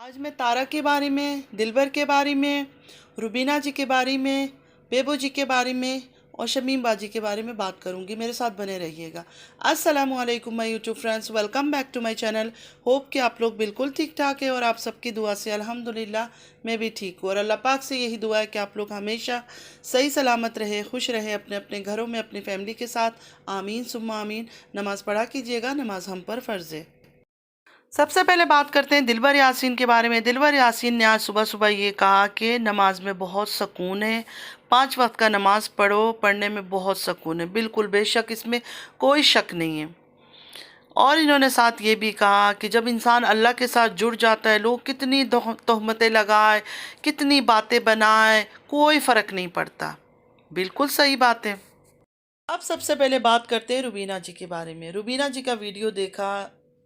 आज मैं तारा के बारे में, दिलबर के बारे में, रुबीना जी के बारे में, बेबू जी के बारे में और शमीम बाजी के बारे में बात करूंगी। मेरे साथ बने रहिएगा। अस्सलामु अलैकुम my YouTube friends, welcome back to my channel. Hope कि आप लोग बिल्कुल ठीक ठाक है और आप सबकी दुआ से अल्हम्दुलिल्लाह मैं भी ठीक हूँ। और अल्लाह पाक से यही दुआ है कि आप लोग हमेशा सही सलामत रहे, खुश रहे अपने अपने घरों में अपनी फैमिली के साथ। आमीन सुम्मा आमीन। नमाज़ पढ़ा कीजिएगा, नमाज हम पर फ़र्ज़ है। सबसे पहले बात करते हैं दिलबर यासीन के बारे में। दिलबर यासीन ने आज सुबह सुबह ये कहा कि नमाज में बहुत सुकून है, 5 वक्त का नमाज पढ़ो, पढ़ने में बहुत सुकून है। बिल्कुल बेशक, इसमें कोई शक नहीं है। और इन्होंने साथ ये भी कहा कि जब इंसान अल्लाह के साथ जुड़ जाता है, लोग कितनी तोहमतें लगाए, कितनी बातें बनाए, कोई फ़र्क नहीं पड़ता। बिल्कुल सही बात है। अब सबसे पहले बात करते हैं रुबीना जी के बारे में। रुबीना जी का वीडियो देखा,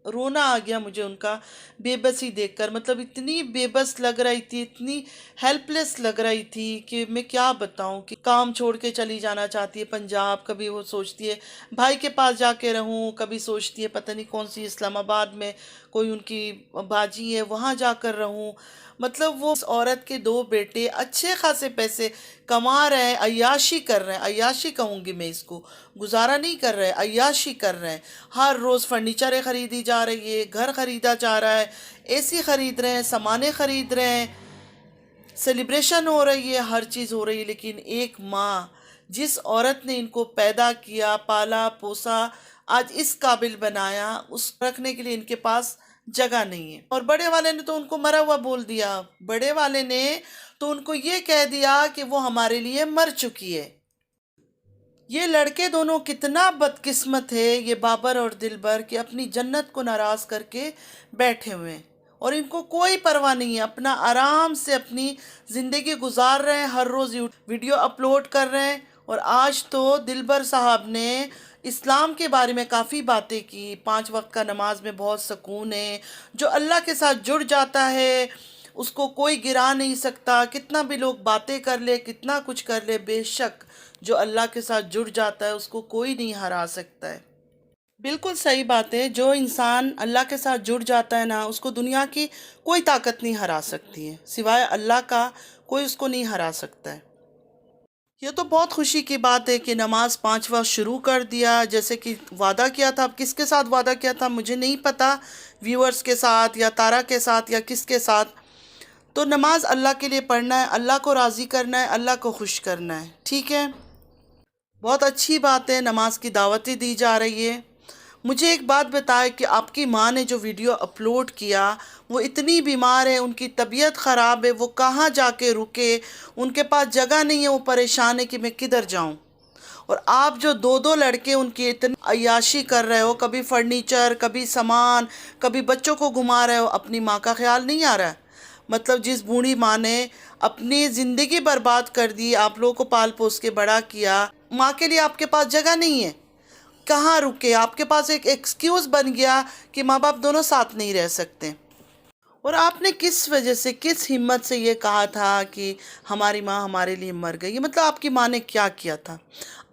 रोना आ गया मुझे उनका बेबसी देखकर। मतलब इतनी बेबस लग रही थी, इतनी हेल्पलेस लग रही थी कि मैं क्या बताऊं। कि काम छोड़ के चली जाना चाहती है पंजाब, कभी वो सोचती है भाई के पास जाके रहूं, कभी सोचती है पता नहीं कौन सी इस्लामाबाद में कोई उनकी बाजी है वहाँ जाकर रहूं। मतलब वो उस औरत के 2 बेटे अच्छे खासे पैसे कमा रहे हैं, अय्याशी कर रहे हैं। अय्याशी कहूँगी मैं इसको, गुजारा नहीं कर रहे, अय्याशी कर रहे हैं। हर रोज़ फर्नीचरें खरीदी जा रही है, घर खरीदा जा रहा है, एसी खरीद रहे हैं, सामानें खरीद रहे हैं, सेलिब्रेशन हो रही है, हर चीज़ हो रही है। लेकिन एक माँ, जिस औरत ने इनको पैदा किया, पाला पोसा, आज इस काबिल बनाया, उस रखने के लिए इनके पास जगह नहीं है। और बड़े वाले ने तो उनको मरा हुआ बोल दिया। बड़े वाले ने तो उनको ये कह दिया कि वो हमारे लिए मर चुकी है। ये लड़के दोनों कितना बदकिस्मत है, ये बाबर और दिलबर, कि अपनी जन्नत को नाराज़ करके बैठे हुए हैं और इनको कोई परवाह नहीं है। अपना आराम से अपनी ज़िंदगी गुजार रहे हैं, हर रोज़ वीडियो अपलोड कर रहे हैं। और आज तो दिलबर साहब ने इस्लाम के बारे में काफ़ी बातें की। 5 वक्त का नमाज में बहुत सुकून है, जो अल्लाह के साथ जुड़ जाता है उसको कोई गिरा नहीं सकता। कितना भी लोग बातें कर ले, कितना कुछ कर ले, बेशक जो अल्लाह के साथ जुड़ जाता है उसको कोई नहीं हरा सकता है। बिल्कुल सही बात है। जो इंसान अल्लाह के साथ जुड़ जाता है ना, उसको दुनिया की कोई ताकत नहीं हरा सकती है, सिवाय अल्लाह का कोई उसको नहीं हरा सकता है। ये तो बहुत खुशी की बात है कि नमाज 5 वक्त शुरू कर दिया, जैसे कि वादा किया था। अब किसके साथ वादा किया था मुझे नहीं पता, व्यूअर्स के साथ या तारा के साथ या किसके साथ। तो नमाज अल्लाह के लिए पढ़ना है, अल्लाह को राज़ी करना है, अल्लाह को खुश करना है। ठीक है, बहुत अच्छी बात है, नमाज की दावतें दी जा रही है। मुझे एक बात बताए कि आपकी माँ ने जो वीडियो अपलोड किया, वो इतनी बीमार है, उनकी तबीयत ख़राब है, वो कहाँ जाके रुके, उनके पास जगह नहीं है, वो परेशान है कि मैं किधर जाऊँ। और आप जो 2 लड़के उनकी इतनी अय्याशी कर रहे हो, कभी फर्नीचर, कभी सामान, कभी बच्चों को घुमा रहे हो, अपनी माँ का ख्याल नहीं आ रहा है। मतलब जिस बूढ़ी माँ ने अपनी ज़िंदगी बर्बाद कर दी, आप लोगों को पाल पोस के बड़ा किया, माँ के लिए आपके पास जगह नहीं है, कहाँ रुके। आपके पास एक एक्सक्यूज़ बन गया कि माँ बाप दोनों साथ नहीं रह सकते। और आपने किस वजह से, किस हिम्मत से ये कहा था कि हमारी माँ हमारे लिए मर गई। मतलब आपकी माँ ने क्या किया था?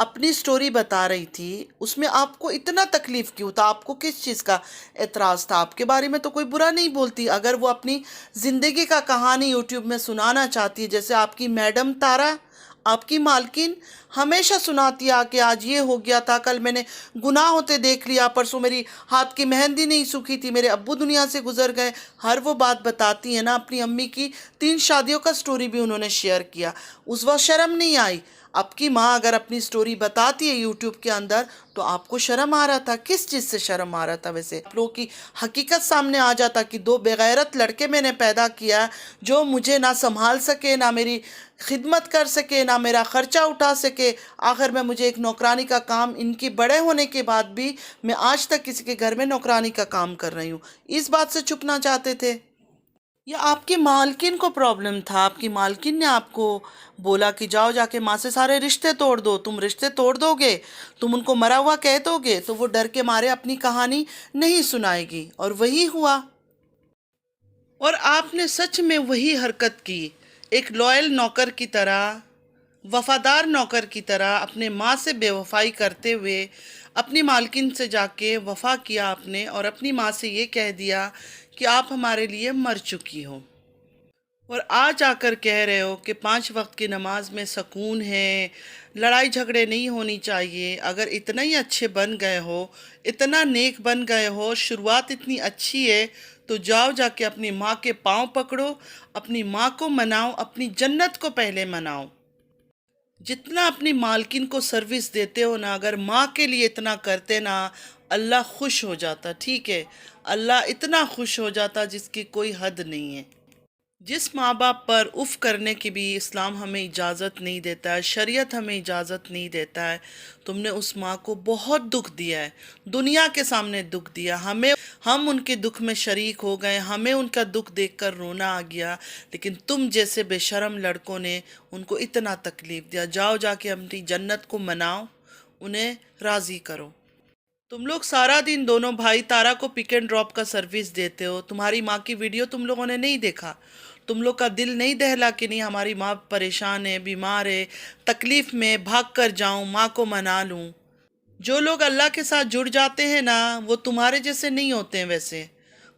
अपनी स्टोरी बता रही थी, उसमें आपको इतना तकलीफ़ क्यों था? आपको किस चीज़ का एतराज़ था? आपके बारे में तो कोई बुरा नहीं बोलती। अगर वो अपनी ज़िंदगी का कहानी यूट्यूब में सुनाना चाहती है, जैसे आपकी मैडम तारा, आपकी मालकिन हमेशा सुनाती आ कि आज ये हो गया था, कल मैंने गुनाह होते देख लिया, परसों मेरी हाथ की मेहंदी नहीं सूखी थी, मेरे अब्बू दुनिया से गुजर गए। हर वो बात बताती है ना। अपनी अम्मी की 3 शादियों का स्टोरी भी उन्होंने शेयर किया, उस वक्त शर्म नहीं आई। आपकी माँ अगर अपनी स्टोरी बताती है यूट्यूब के अंदर, तो आपको शर्म आ रहा था? किस चीज़ से शर्म आ रहा था? वैसे आप लोगों की हकीकत सामने आ जाता कि 2 बेगैरत लड़के मैंने पैदा किया, जो मुझे ना संभाल सके, ना मेरी खिदमत कर सके, ना मेरा ख़र्चा उठा सके। आखिर में मुझे एक नौकरानी का काम, इनके बड़े होने के बाद भी मैं आज तक किसी के घर में नौकरानी का काम कर रही हूँ, इस बात से छुपना चाहते थे? या आपकी मालकिन को प्रॉब्लम था? आपकी मालकिन ने आपको बोला कि जाओ जाके माँ से सारे रिश्ते तोड़ दो। तुम रिश्ते तोड़ दोगे, तुम उनको मरा हुआ कह दोगे, तो वो डर के मारे अपनी कहानी नहीं सुनाएगी। और वही हुआ। और आपने सच में वही हरकत की, एक लॉयल नौकर की तरह, वफादार नौकर की तरह अपने माँ से बेवफाई करते हुए अपनी मालकिन से जाके वफा किया आपने और अपनी माँ से ये कह दिया कि आप हमारे लिए मर चुकी हो, और आज आकर कह रहे हो कि 5 वक्त की नमाज में सुकून है, लड़ाई झगड़े नहीं होनी चाहिए। अगर इतना ही अच्छे बन गए हो, इतना नेक बन गए हो, शुरुआत इतनी अच्छी है, तो जाओ जाके अपनी माँ के पाँव पकड़ो, अपनी माँ को मनाओ, अपनी जन्नत को पहले मनाओ। जितना अपनी मालकिन को सर्विस देते हो ना, अगर माँ के लिए इतना करते ना, अल्लाह खुश हो जाता। ठीक है, अल्लाह इतना खुश हो जाता जिसकी कोई हद नहीं है। जिस माँ बाप पर उफ़ करने की भी इस्लाम हमें इजाज़त नहीं देता है, शरीयत हमें इजाज़त नहीं देता है, तुमने उस माँ को बहुत दुख दिया है, दुनिया के सामने दुख दिया। हम उनके दुख में शरीक हो गए, हमें उनका दुख देखकर रोना आ गया, लेकिन तुम जैसे बेशरम लड़कों ने उनको इतना तकलीफ़ दिया। जाओ जाके अपनी जन्नत को मनाओ, उन्हें राज़ी करो। तुम लोग सारा दिन दोनों भाई तारा को पिक एंड ड्रॉप का सर्विस देते हो। तुम्हारी माँ की वीडियो तुम लोगों ने नहीं देखा, तुम लोग का दिल नहीं दहला कि नहीं हमारी माँ परेशान है, बीमार है, तकलीफ़ में, भाग कर जाऊँ, माँ को मना लूँ। जो लोग अल्लाह के साथ जुड़ जाते हैं ना, वो तुम्हारे जैसे नहीं होते हैं। वैसे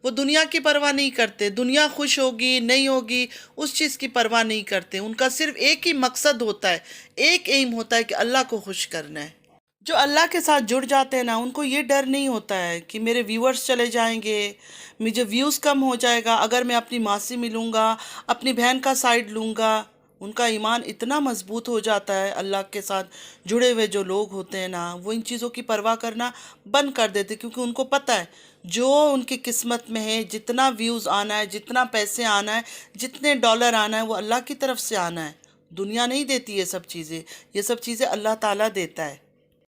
वो दुनिया की परवाह नहीं करते, दुनिया खुश होगी नहीं होगी उस चीज़ की परवाह नहीं करते। उनका सिर्फ एक ही मकसद होता है, एक एम होता है कि अल्लाह को खुश करना है। जो अल्लाह के साथ जुड़ जाते हैं ना, उनको ये डर नहीं होता है कि मेरे व्यूअर्स चले जाएंगे, मुझे व्यूज़ कम हो जाएगा अगर मैं अपनी माँ से मिलूँगा, अपनी बहन का साइड लूँगा। उनका ईमान इतना मजबूत हो जाता है। अल्लाह के साथ जुड़े हुए जो लोग होते हैं ना, वो इन चीज़ों की परवाह करना बंद कर देते, क्योंकि उनको पता है जो उनकी किस्मत में है, जितना व्यूज़ आना है, जितना पैसे आना है, जितने डॉलर आना है, वो अल्लाह की तरफ से आना है। दुनिया नहीं देती ये सब चीज़ें, ये सब चीज़ें अल्लाह ताला देता है।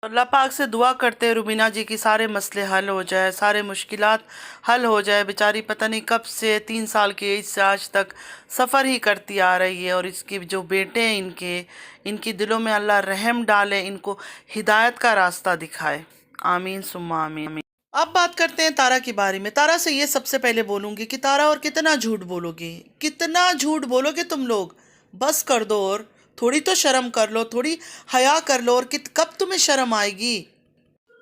अल्लाह पाक से दुआ करते हैं रुबीना जी की सारे मसले हल हो जाए, सारे मुश्किलात हल हो जाए। बेचारी पता नहीं कब से 3 साल की एज से आज तक सफ़र ही करती आ रही है, और इसकी जो बेटे हैं इनकी दिलों में अल्लाह रहम डाले, इनको हिदायत का रास्ता दिखाए। आमीन सुम्मा आमीन। अब बात करते हैं तारा के बारे में। तारा से ये सबसे पहले बोलूँगी कि तारा और कितना झूठ बोलोगी, कितना झूठ बोलोगे तुम लोग। बस कर दो, और थोड़ी तो शर्म कर लो, थोड़ी हया कर लो। और कब तुम्हें शर्म आएगी?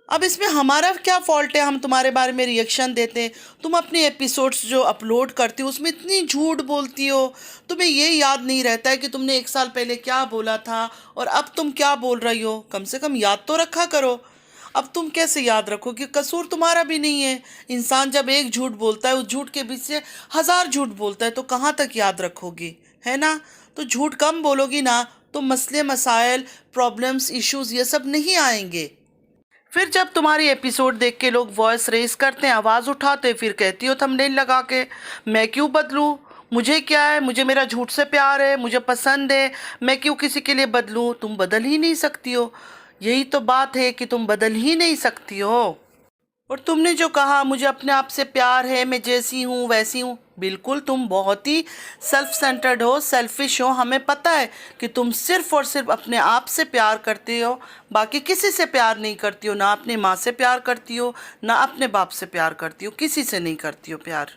अब इसमें हमारा क्या फॉल्ट है? हम तुम्हारे बारे में रिएक्शन देते हैं, तुम अपने एपिसोड्स जो अपलोड करती हो उसमें इतनी झूठ बोलती हो। तुम्हें ये याद नहीं रहता है कि तुमने 1 साल पहले क्या बोला था और अब तुम क्या बोल रही हो। कम से कम याद तो रखा करो। अब तुम कैसे याद रखो कि कसूर तुम्हारा भी नहीं है। इंसान जब एक झूठ बोलता है, उस झूठ के बीच से 1000 झूठ बोलता है, तो कहाँ तक याद रखोगी, है ना? तो झूठ कम बोलोगी ना, तो मसले मसाइल, प्रॉब्लम्स, इश्यूज ये सब नहीं आएंगे। फिर जब तुम्हारी एपिसोड देख के लोग वॉइस रेस करते हैं, आवाज़ उठाते, फिर कहती हो थंबनेल लगा के मैं क्यों बदलूं, मुझे क्या है, मुझे मेरा झूठ से प्यार है, मुझे पसंद है, मैं क्यों किसी के लिए बदलूं। तुम बदल ही नहीं सकती हो, यही तो बात है कि तुम बदल ही नहीं सकती हो। और तुमने जो कहा मुझे अपने आप से प्यार है, मैं जैसी हूँ वैसी हूँ, बिल्कुल तुम बहुत ही सेल्फ सेंटर्ड हो, सेल्फिश हो। हमें पता है कि तुम सिर्फ और सिर्फ अपने आप से प्यार करते हो, बाकी किसी से प्यार नहीं करती हो। ना अपनी माँ से प्यार करती हो, ना अपने बाप से प्यार करती हो, किसी से नहीं करती हो प्यार।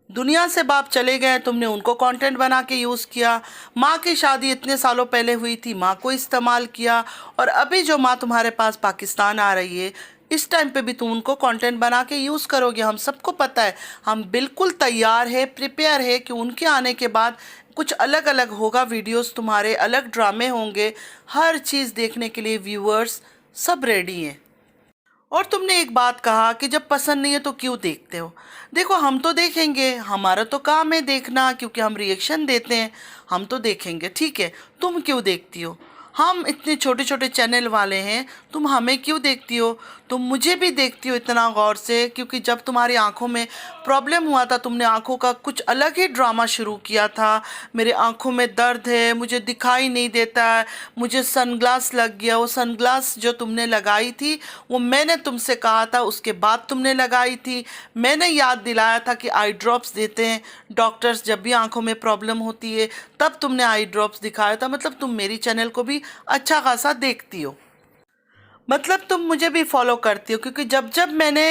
दुनिया से बाप चले गए, तुमने उनको कंटेंट बना के यूज़ किया। माँ की शादी इतने सालों पहले हुई थी, माँ को इस्तेमाल किया। और अभी जो माँ तुम्हारे पास पाकिस्तान आ रही है, इस टाइम पे भी तुम उनको कंटेंट बना के यूज़ करोगे। हम सबको पता है, हम बिल्कुल तैयार है, प्रिपेयर है कि उनके आने के बाद कुछ अलग अलग होगा, वीडियोस तुम्हारे अलग, ड्रामे होंगे, हर चीज़ देखने के लिए व्यूअर्स सब रेडी हैं। और तुमने एक बात कहा कि जब पसंद नहीं है तो क्यों देखते हो। देखो, हम तो देखेंगे, हमारा तो काम है देखना, क्योंकि हम रिएक्शन देते हैं, हम तो देखेंगे, ठीक है। तुम क्यों देखती हो? हम इतने छोटे छोटे चैनल वाले हैं, तुम हमें क्यों देखती हो? तुम मुझे भी देखती हो इतना गौर से, क्योंकि जब तुम्हारी आंखों में प्रॉब्लम हुआ था, तुमने आंखों का कुछ अलग ही ड्रामा शुरू किया था। मेरे आंखों में दर्द है, मुझे दिखाई नहीं देता है, मुझे सनग्लास लग गया। वो सनग्लास जो तुमने लगाई थी, वो मैंने तुमसे कहा था, उसके बाद तुमने लगाई थी। मैंने याद दिलाया था कि आई ड्रॉप्स देते हैं डॉक्टर्स जब भी आंखों में प्रॉब्लम होती है, तब तुमने आई ड्रॉप्स दिखाया था। मतलब तुम मेरी चैनल को भी अच्छा खासा देखती हो, मतलब तुम मुझे भी फॉलो करती हो, क्योंकि जब जब मैंने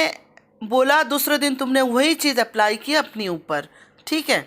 बोला दूसरे दिन तुमने वही चीज़ अप्लाई की अपने ऊपर, ठीक है।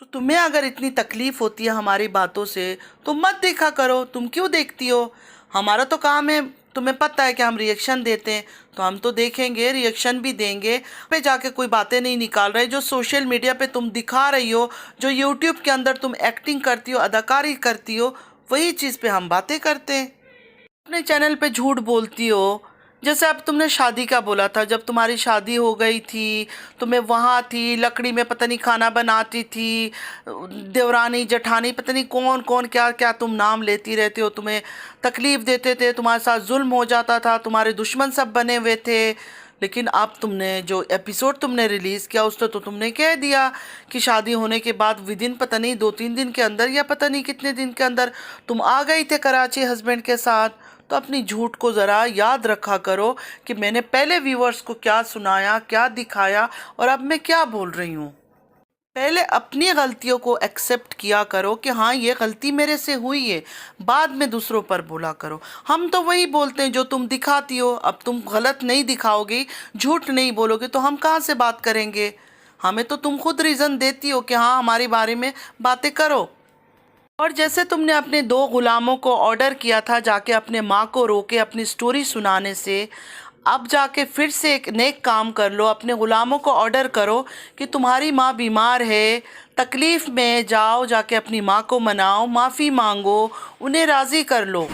तो तुम्हें अगर इतनी तकलीफ़ होती है हमारी बातों से, तो मत देखा करो। तुम क्यों देखती हो? हमारा तो काम है तुम्हें पता है कि हम रिएक्शन देते हैं, तो हम तो देखेंगे, रिएक्शन भी देंगे। पे जाके कोई बातें नहीं निकाल रहे। जो सोशल मीडिया पे तुम दिखा रही हो, जो यूट्यूब के अंदर तुम एक्टिंग करती हो, अदाकारी करती हो, वही चीज़ पे हम बातें करते हैं। अपने चैनल पे झूठ बोलती हो। जैसे अब तुमने शादी का बोला था, जब तुम्हारी शादी हो गई थी तो मैं वहाँ थी, लकड़ी में पता नहीं खाना बनाती थी, देवरानी जेठानी पता नहीं कौन कौन क्या क्या तुम नाम लेती रहते हो, तुम्हें तकलीफ़ देते थे, तुम्हारे साथ जुल्म हो जाता था, तुम्हारे दुश्मन सब बने हुए थे। लेकिन अब तुमने जो एपिसोड तुमने रिलीज़ किया उसमें तो तुमने कह दिया कि शादी होने के बाद विदिन पता नहीं 2-3 दिन के अंदर या पता नहीं कितने दिन के अंदर तुम आ गई थे कराची हस्बैंड के साथ। तो अपनी झूठ को ज़रा याद रखा करो कि मैंने पहले व्यूवर्स को क्या सुनाया, क्या दिखाया और अब मैं क्या बोल रही हूँ। पहले अपनी गलतियों को एक्सेप्ट किया करो कि हाँ ये गलती मेरे से हुई है, बाद में दूसरों पर बोला करो। हम तो वही बोलते हैं जो तुम दिखाती हो। अब तुम गलत नहीं दिखाओगी, झूठ नहीं बोलोगे तो हम कहाँ से बात करेंगे। हमें तो तुम खुद रीज़न देती हो कि हाँ हमारे बारे में बातें करो। और जैसे तुमने अपने 2 गुलामों को ऑर्डर किया था जाके अपने माँ को रोके अपनी स्टोरी सुनाने से, अब जाके फिर से एक नेक काम कर लो। अपने ग़ुलामों को ऑर्डर करो कि तुम्हारी माँ बीमार है, तकलीफ़ में, जाओ जाके अपनी माँ को मनाओ, माफ़ी मांगो, उन्हें राज़ी कर लो।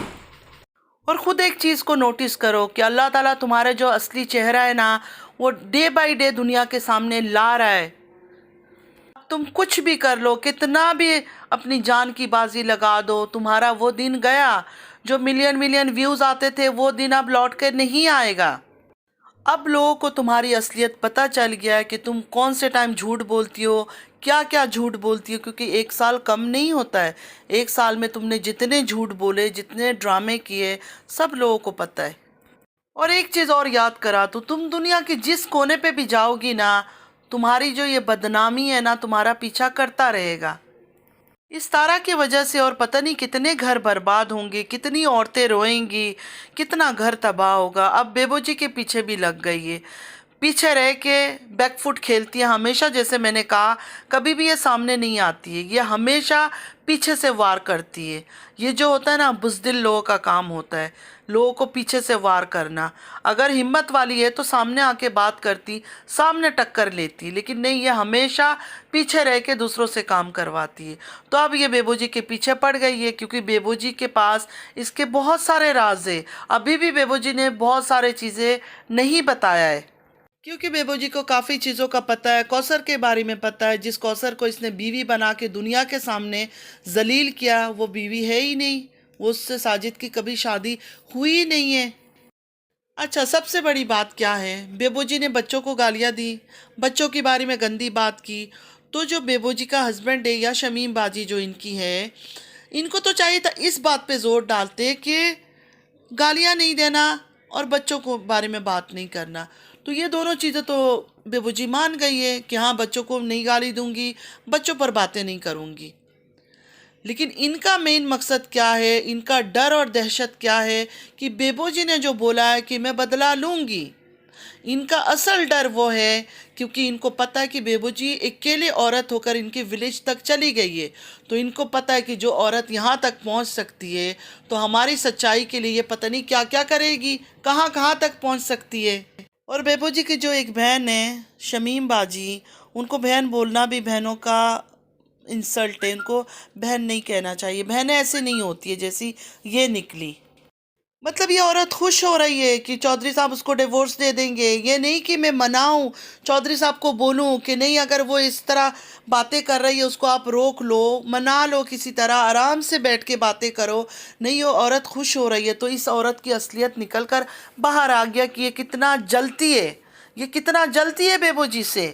और ख़ुद एक चीज़ को नोटिस करो कि अल्लाह ताला तुम्हारा जो असली चेहरा है ना, वो डे बाय डे दुनिया के सामने ला रहा है। तुम कुछ भी कर लो, कितना भी अपनी जान की बाजी लगा दो, तुम्हारा वो दिन गया। जो मिलियन मिलियन व्यूज़ आते थे वो दिन अब लौट कर नहीं आएगा। अब लोगों को तुम्हारी असलियत पता चल गया है कि तुम कौन से टाइम झूठ बोलती हो, क्या क्या झूठ बोलती हो। क्योंकि 1 साल कम नहीं होता है। 1 साल में तुमने जितने झूठ बोले, जितने ड्रामे किए, सब लोगों को पता है। और एक चीज़ और याद करा, तो तुम दुनिया के जिस कोने पे भी जाओगी ना, तुम्हारी जो ये बदनामी है ना, तुम्हारा पीछा करता रहेगा। इस तारा की वजह से और पता नहीं कितने घर बर्बाद होंगे, कितनी औरतें रोएंगी, कितना घर तबाह होगा। अब बेबो जी के पीछे भी लग गई है, पीछे रह के बैकफुट खेलती है हमेशा। जैसे मैंने कहा, कभी भी ये सामने नहीं आती है, ये हमेशा पीछे से वार करती है। ये जो होता है ना, बुज़दिल लोगों का काम होता है, लोगों को पीछे से वार करना। अगर हिम्मत वाली है तो सामने आके बात करती, सामने टक्कर लेती, लेकिन नहीं, ये हमेशा पीछे रह के दूसरों से काम करवाती है। तो अब ये बेबो जी के पीछे पड़ गई है, क्योंकि बेबो जी के पास इसके बहुत सारे राज है। अभी भी बेबो जी ने बहुत सारे चीज़ें नहीं बताया है, क्योंकि बेबो जी को काफ़ी चीज़ों का पता है। कौसर के बारे में पता है, जिस कौसर को इसने बीवी बना के दुनिया के सामने जलील किया, वो बीवी है ही नहीं, वो उससे साजिद की कभी शादी हुई ही नहीं है। अच्छा, सबसे बड़ी बात क्या है, बेबो जी ने बच्चों को गालियाँ दी, बच्चों के बारे में गंदी बात की। तो जो बेबो जी का हस्बैंड है या शमीम बाजी जो इनकी है, इनको तो चाहिए था इस बात पे जोर डालते कि गालियाँ नहीं देना और बच्चों को बारे में बात नहीं करना। तो ये दोनों चीज़ें तो बेबो जी मान गई है कि हाँ बच्चों को नहीं गाली दूंगी, बच्चों पर बातें नहीं करूंगी। लेकिन इनका मेन मकसद क्या है, इनका डर और दहशत क्या है कि बेबो जी ने जो बोला है कि मैं बदला लूंगी, इनका असल डर वो है क्योंकि इनको पता है कि बेबो जी अकेले औरत होकर इनके विलेज तक चली गई है। तो इनको पता है कि जो औरत यहाँ तक पहुँच सकती है तो हमारी सच्चाई के लिए ये पता नहीं क्या क्या करेगी, कहाँ कहाँ तक पहुँच सकती है। और बेबो जी की जो एक बहन है शमीम बाजी, उनको बहन बोलना भी बहनों का इंसल्ट है। उनको बहन नहीं कहना चाहिए, बहनें ऐसे नहीं होती है जैसी ये निकली। मतलब ये औरत खुश हो रही है कि चौधरी साहब उसको डिवोर्स दे देंगे। ये नहीं कि मैं मनाऊं, चौधरी साहब को बोलूं कि नहीं अगर वो इस तरह बातें कर रही है उसको आप रोक लो, मना लो, किसी तरह आराम से बैठ के बातें करो। नहीं, वो औरत खुश हो रही है। तो इस औरत की असलियत निकल कर बाहर आ गया कि ये कितना जलती है, ये कितना जलती है बेबो जी से।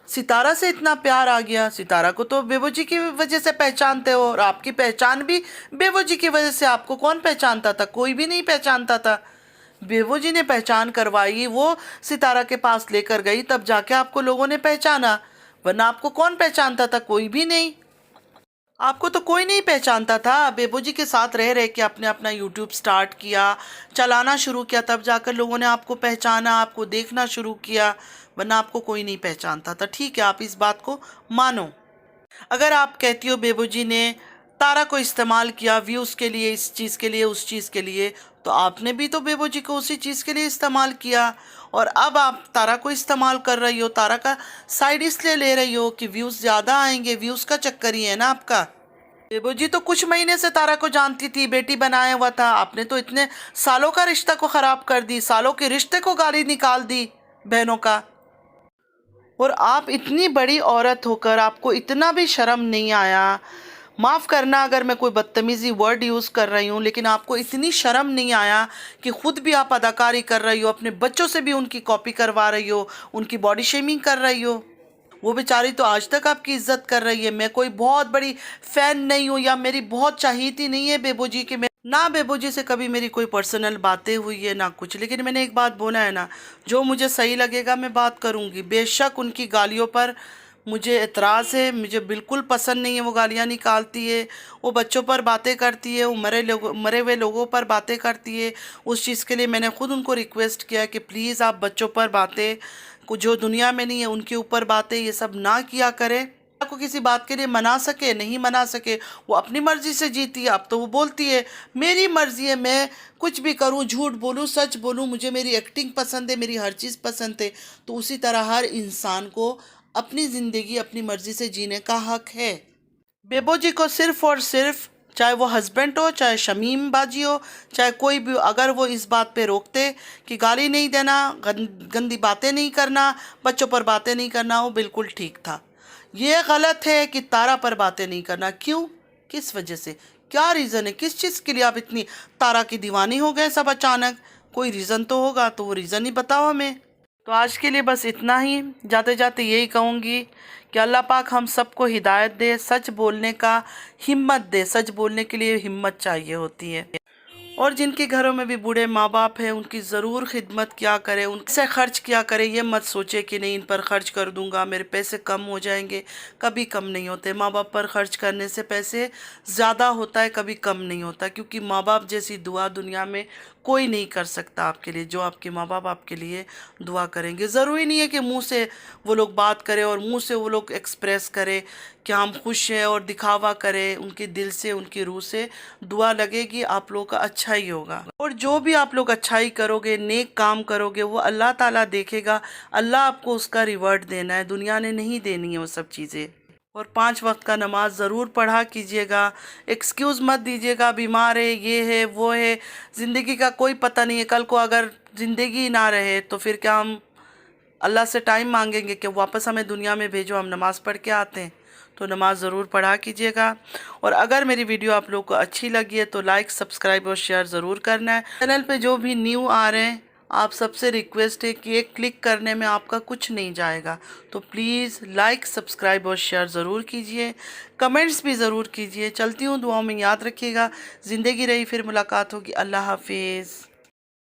सितारा से इतना प्यार आ गया। सितारा को तो बेबो जी की वजह से पहचानते हो और आपकी पहचान भी बेबो जी की वजह से। आपको कौन पहचानता था? कोई भी नहीं पहचानता था। बेबो जी ने पहचान करवाई, वो सितारा के पास लेकर गई, तब जाके आपको लोगों ने पहचाना, वरना आपको कौन पहचानता था? कोई भी नहीं। आपको तो कोई नहीं पहचानता था। बेबो जी के साथ रह रहे के आपने अपना यूट्यूब स्टार्ट किया, चलाना शुरू किया, तब जाकर लोगों ने आपको पहचाना, आपको देखना शुरू किया, वरना आपको कोई नहीं पहचानता था। ठीक है, आप इस बात को मानो। अगर आप कहती हो बेबो जी ने तारा को इस्तेमाल किया व्यूज़ के लिए, इस चीज़ के लिए, उस चीज़ के लिए, तो आपने भी तो बेबो जी को उसी चीज़ के लिए इस्तेमाल किया, और अब आप तारा को इस्तेमाल कर रही हो। तारा का साइड इसलिए ले रही हो कि व्यूज़ ज़्यादा आएंगे, व्यूज़ का चक्कर ही है ना आपका। बेबो जी तो कुछ महीने से तारा को जानती थी, बेटी बनाया हुआ था। आपने तो इतने सालों का रिश्ता को ख़राब कर दी, सालों के रिश्ते को गाली निकाल दी बहनों का। और आप इतनी बड़ी औरत होकर आपको इतना भी शर्म नहीं आया? माफ़ करना अगर मैं कोई बदतमीज़ी वर्ड यूज़ कर रही हूँ, लेकिन आपको इतनी शर्म नहीं आया कि ख़ुद भी आप अदाकारी कर रही हो, अपने बच्चों से भी उनकी कॉपी करवा रही हो, उनकी बॉडी शेमिंग कर रही हो। वो बेचारी तो आज तक आपकी इज्जत कर रही है। मैं कोई बहुत बड़ी फ़ैन नहीं हूँ या मेरी बहुत चाहीती नहीं है बेबो जी के, ना बेबो जी से कभी मेरी कोई पर्सनल बातें हुई है ना कुछ। लेकिन मैंने एक बात बोला है ना, जो मुझे सही लगेगा मैं बात करूँगी। बेशक उनकी गालियों पर मुझे एतराज़ है, मुझे बिल्कुल पसंद नहीं है वो गालियाँ निकालती है, वो बच्चों पर बातें करती है, वो मरे हुए लोगों पर बातें करती है। उस चीज़ के लिए मैंने ख़ुद उनको रिक्वेस्ट किया कि प्लीज़ आप बच्चों पर बातें, जो दुनिया में नहीं है उनके ऊपर बातें ये सब ना किया करें। को किसी बात के लिए मना सके नहीं मना सके, वो अपनी मर्ज़ी से जीती है। अब तो वो बोलती है मेरी मर्ज़ी है, मैं कुछ भी करूं, झूठ बोलूं सच बोलूं, मुझे मेरी एक्टिंग पसंद है, मेरी हर चीज़ पसंद है। तो उसी तरह हर इंसान को अपनी ज़िंदगी अपनी मर्ज़ी से जीने का हक है। बेबो जी को सिर्फ़ और सिर्फ, चाहे वो हस्बैंड हो, चाहे शमीम बाजी हो, चाहे कोई भी, अगर वो इस बात पे रोकते कि गाली नहीं देना, गंदी बातें नहीं करना, बच्चों पर बातें नहीं करना, वो बिल्कुल ठीक था। ये गलत है कि तारा पर बातें नहीं करना। क्यों, किस वजह से, क्या रीज़न है, किस चीज़ के लिए आप इतनी तारा की दीवानी हो गए सब अचानक? कोई रीज़न तो होगा, तो वो रीज़न ही बताओ हमें। तो आज के लिए बस इतना ही। जाते जाते यही कहूँगी कि अल्लाह पाक हम सबको हिदायत दे, सच बोलने का हिम्मत दे। सच बोलने के लिए हिम्मत चाहिए होती है। और जिनके घरों में भी बूढ़े माँ बाप हैं उनकी ज़रूर खिदमत किया करें, उनसे खर्च किया करें। ये मत सोचे कि नहीं इन पर खर्च कर दूंगा मेरे पैसे कम हो जाएंगे, कभी कम नहीं होते। माँ बाप पर खर्च करने से पैसे ज़्यादा होता है, कभी कम नहीं होता। क्योंकि माँ बाप जैसी दुआ दुनिया में कोई नहीं कर सकता आपके लिए, जो आपके माँ बाप आपके लिए दुआ करेंगे। ज़रूरी नहीं है कि मुँह से वो लोग बात करें और मुँह से वो लोग एक्सप्रेस करें कि हम खुश हैं और दिखावा करें। उनके दिल से, उनकी रूह से दुआ लगेगी, आप लोगों का अच्छा ही होगा। और जो भी आप लोग अच्छाई करोगे, नेक काम करोगे, वो अल्लाह ताला देखेगा। अल्लाह आपको उसका रिवॉर्ड देना है, दुनिया ने नहीं देनी है वो सब चीज़ें। और 5 वक्त का नमाज ज़रूर पढ़ा कीजिएगा। एक्सक्यूज़ मत दीजिएगा, बीमार है, ये है, वो है। ज़िंदगी का कोई पता नहीं है, कल को अगर ज़िंदगी ना रहे तो फिर क्या हम अल्लाह से टाइम मांगेंगे कि वापस हमें दुनिया में भेजो? हम नमाज़ पढ़ के आते हैं। तो नमाज ज़रूर पढ़ा कीजिएगा। और अगर मेरी वीडियो आप लोग को अच्छी लगी है तो लाइक, सब्सक्राइब और शेयर ज़रूर करना है। चैनल पे जो भी न्यू आ रहे हैं, आप सबसे रिक्वेस्ट है कि एक क्लिक करने में आपका कुछ नहीं जाएगा। तो प्लीज़ लाइक, सब्सक्राइब और शेयर ज़रूर कीजिए, कमेंट्स भी ज़रूर कीजिए। चलती हूँ, दुआओं में याद रखिएगा। ज़िंदगी रही फिर मुलाकात होगी। अल्लाह हाफिज़।